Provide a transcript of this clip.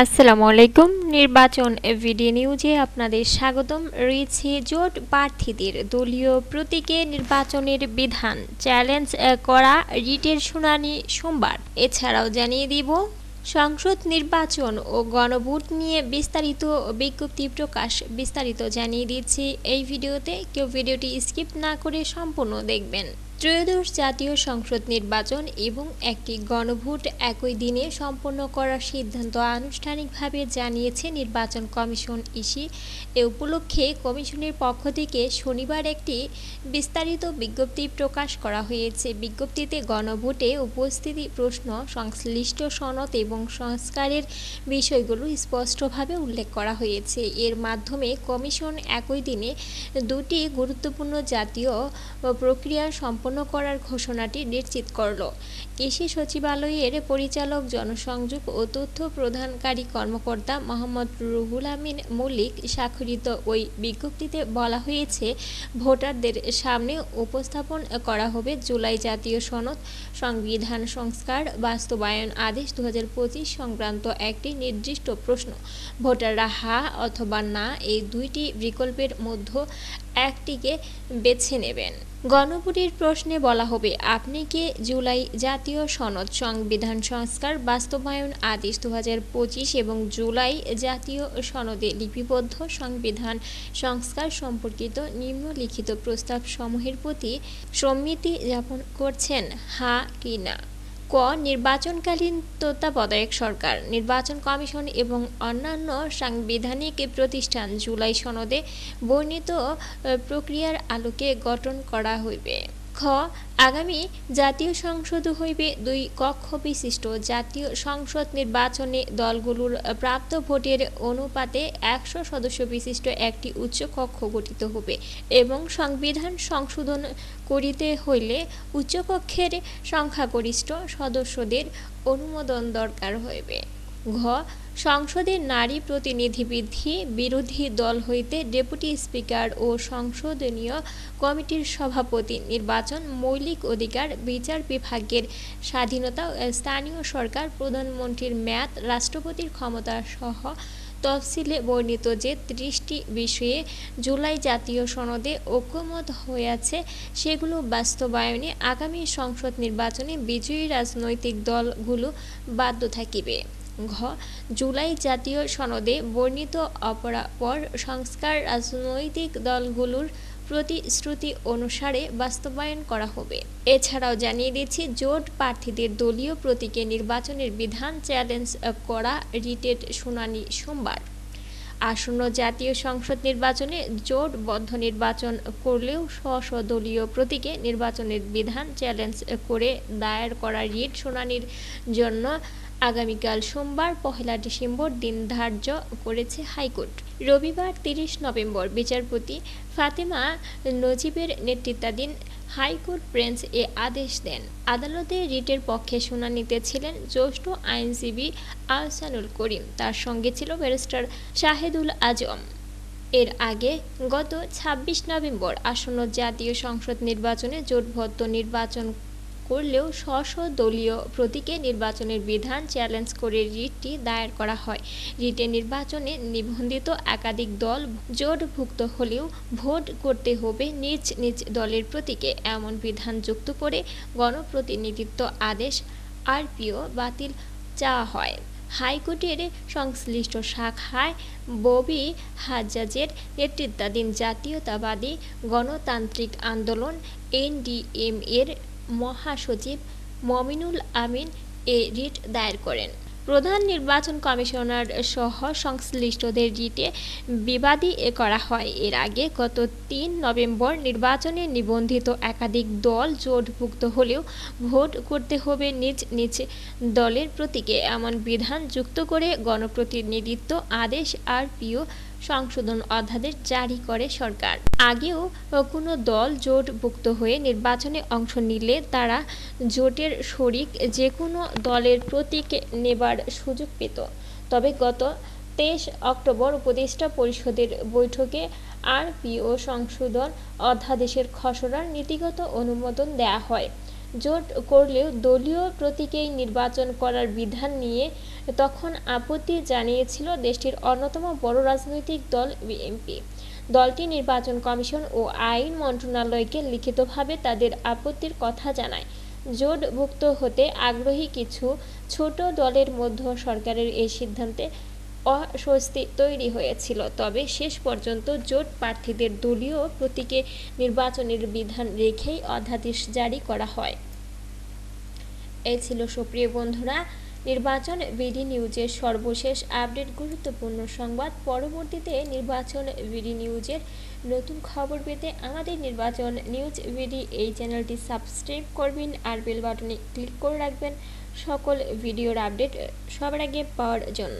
আসসালামু আলাইকুম। নির্বাচন ভিডি নিউজে আপনাদের স্বাগতম। রয়েছে জোট প্রার্থীদের দলীয় প্রতীকে নির্বাচনের বিধান চ্যালেঞ্জ করা রিটের শুনানি সোমবার। এছাড়াও জানিয়ে দিব সংসদ নির্বাচন ও গণভোট নিয়ে বিস্তারিত বিজ্ঞপ্তি প্রকাশ। বিস্তারিত জানিয়ে দিচ্ছি এই ভিডিওতে, কেউ ভিডিওটি স্কিপ না করে সম্পূর্ণ দেখবেন। ত্রয়োদশ জাতীয় সংসদ নির্বাচন এবং একটি গণভোট একই দিনে সম্পন্ন করার সিদ্ধান্ত আনুষ্ঠানিকভাবে জানিয়েছে নির্বাচন কমিশন ইসি। এ উপলক্ষে কমিশনের পক্ষ থেকে শনিবার একটি বিস্তারিত বিজ্ঞপ্তি প্রকাশ করা হয়েছে। বিজ্ঞপ্তিতে গণভোটে উপস্থিতি প্রশ্ন, সংশ্লিষ্ট সনদ এবং সংস্কারের বিষয়গুলো স্পষ্টভাবে উল্লেখ করা হয়েছে। এর মাধ্যমে কমিশন একই দিনে দুটি গুরুত্বপূর্ণ জাতীয় প্রক্রিয়া সম্পন্ন করার ঘোষণাটি নিশ্চিত করল। কৃষি সচিবালয়ের পরিচালক জনসংযোগ ও তথ্য প্রদানকারী কর্মকর্তা মোহাম্মদ রুহুল আমিন মল্লিক স্বাক্ষরিত ওই বিজ্ঞপ্তিতে বলা হয়েছে, ভোটারদের সামনে উপস্থাপন করা হবে জুলাই জাতীয় সনদ, সংবিধান সংস্কার বাস্তবায়ন আদেশ 2025 সংক্রান্ত একটি নির্দিষ্ট প্রশ্ন। ভোটাররা হ্যাঁ অথবা না এই দুইটি বিকল্পের মধ্যে একটিকে বেছে নেবেন। গণভোটের প্রশ্নে বলা হবে, আপনি কি জুলাই জাতীয় সনদ, সংবিধান সংস্কার বাস্তবায়ন আদেশ 2025 এবং জুলাই জাতীয় সনদে লিপিবদ্ধ সংবিধান সংস্কার সম্পর্কিত নিম্নলিখিত প্রস্তাব সমূহের প্রতি সম্মতি জ্ঞাপন করছেন, হ্যাঁ কি না? ক. নির্বাচনকালীন তত্ত্বাবধায়ক সরকার, নির্বাচন কমিশন এবং অন্যান্য সাংবিধানিক প্রতিষ্ঠান জুলাই সনদে বর্ণিত প্রক্রিয়ার আলোকে গঠন করা হইবে। খ. আগামী জাতীয় সংসদ হইবে দুই কক্ষ বিশিষ্ট। জাতীয় সংসদ নির্বাচনে দলগুলোর প্রাপ্ত ভোটের অনুপাতে 100 সদস্য বিশিষ্ট একটি উচ্চ কক্ষ গঠিত হবে এবং সংবিধান সংশোধন করিতে হইলে উচ্চকক্ষের সংখ্যাগরিষ্ঠ সদস্যদের অনুমোদন দরকার হইবে। ঘ. সংসদের নারী প্রতিনিধি বৃদ্ধি, বিরোধী দল হইতে ডেপুটি স্পিকার ও সংসদীয় কমিটির সভাপতি নির্বাচন, মৌলিক অধিকার, বিচার বিভাগের স্বাধীনতা, স্থানীয় সরকার প্রধানমন্ত্রীর মেয়াদ, রাষ্ট্রপতির ক্ষমতা সহ তফসিলে বর্ণিত যে 30টি বিষয়ে জুলাই জাতীয় সনদে ঐকমত্য হইয়াছে সেগুলো বাস্তবায়নে আগামী সংসদ নির্বাচনে বিজয়ী রাজনৈতিক দলগুলো বাধ্য থাকিবে। ঘ. জুলাই জাতীয় সনদে বর্ণিত অপরাপর সংস্কার রাজনৈতিক দলগুলোর প্রতিশ্রুতি অনুসারে বাস্তবায়ন করা হবে। এছাড়াও জানিয়ে দিচ্ছি, জোট প্রার্থীদের দলীয় প্রতীকে নির্বাচনের বিধান চ্যালেঞ্জ করা রিটের শুনানি সোমবার। আসন্ন জাতীয় সংসদ নির্বাচনে জোটবদ্ধ নির্বাচন করলেও স্ব দলীয় প্রতীকে নির্বাচনের বিধান চ্যালেঞ্জ করে দায়ের করা রিট শুনানির জন্য আগামীকাল সোমবার 1 ডিসেম্বর দিন ধার্য করেছে হাইকোর্ট। রবিবার 30 নভেম্বর বিচারপতি ফাতেমা নজিবের নেতৃত্বাধীন হাইকোর্ট বেঞ্চ এ আদেশ দেন। আদালতে রিটের পক্ষে শুনানিতে ছিলেন জ্যেষ্ঠ আইনজীবী আহসানুল করিম, তার সঙ্গে ছিল ব্যারিস্টার শাহেদুল আজম। এর আগে গত 26 নভেম্বর আসন্ন জাতীয় সংসদ নির্বাচনে জোটবদ্ধ নির্বাচন করলেও স্ব দলীয় প্রতীকে নির্বাচনের বিধান চ্যালেঞ্জ করে রিটটি দায়ের করা হয়। রিটে নির্বাচনে নিবন্ধিত একাধিক দল জোটভুক্ত হলেও ভোট করতে হবে নিজ নিজ দলের প্রতীকে, এমন বিধান যুক্ত করে গণপ্রতিনিধিত্ব আদেশ আরপিও বাতিল চাওয়া হয়। হাইকোর্টের সংশ্লিষ্ট শাখায় ববি হাজ্জাজের নেতৃত্বাধীন জাতীয়তাবাদী গণতান্ত্রিক আন্দোলন এনডিএম এর মহাসচিব মমিনুল আমিন এ রিট দায়ের করেন। প্রধান নির্বাচন কমিশনার সহ সংশ্লিষ্টদের রিটে বিবাদী করা হয়। এর আগে গত 3 নভেম্বর নির্বাচনে নিবন্ধিত একাধিক দল জোটভুক্ত হলেও ভোট করতে হবে নিজ নিজ দলের প্রতীকে, এমন বিধান যুক্ত করে গণপ্রতিনিধিত্ব আদেশ আরপিও সংশোধন অধ্যাদেশ জারি করে সরকার। আগেও কোনো দল জোটভুক্ত হয়ে নির্বাচনে অংশ নিলে তারা জোটের শরিক যে কোনো দলের প্রতীক নেবার সুযোগ পেত। তবে গত 23 অক্টোবর উপদেষ্টা পরিষদের বৈঠকে আরপিও সংশোধন অধ্যাদেশের খসড়ার নীতিগত অনুমোদন দেয়া হয়। জোট করলেও দলীয় প্রতীকেই নির্বাচন করার বিধান নিয়ে তখন আপত্তি জানিয়েছিল দেশটির অন্যতম বড় রাজনৈতিক দল বিএনপি। দলটি নির্বাচন কমিশন ও আইন মন্ত্রণালয়কে লিখিতভাবে তাদের আপত্তির কথা জানায়। জোটভুক্ত হতে আগ্রহী কিছু ছোট দলের মধ্যে সরকারের এই সিদ্ধান্তে অস্বস্তি তৈরি হয়েছিল, তবে শেষ পর্যন্ত জোট প্রার্থীদের দলীয় প্রতীকে নির্বাচনের বিধান রেখেই অধ্যাদেশ জারি করা হয়। এই ছিল সুপ্রিয় বন্ধুরা নির্বাচন বিডি নিউজের সর্বশেষ আপডেট, গুরুত্বপূর্ণ সংবাদ। পরবর্তীতে নির্বাচন বিডি নিউজের নতুন খবর পেতে আমাদের নির্বাচন নিউজ বিডি এই চ্যানেলটি সাবস্ক্রাইব করবেন আর বেল বাটনে ক্লিক করে রাখবেন সকল ভিডিওর আপডেট সবার আগে পাওয়ার জন্য।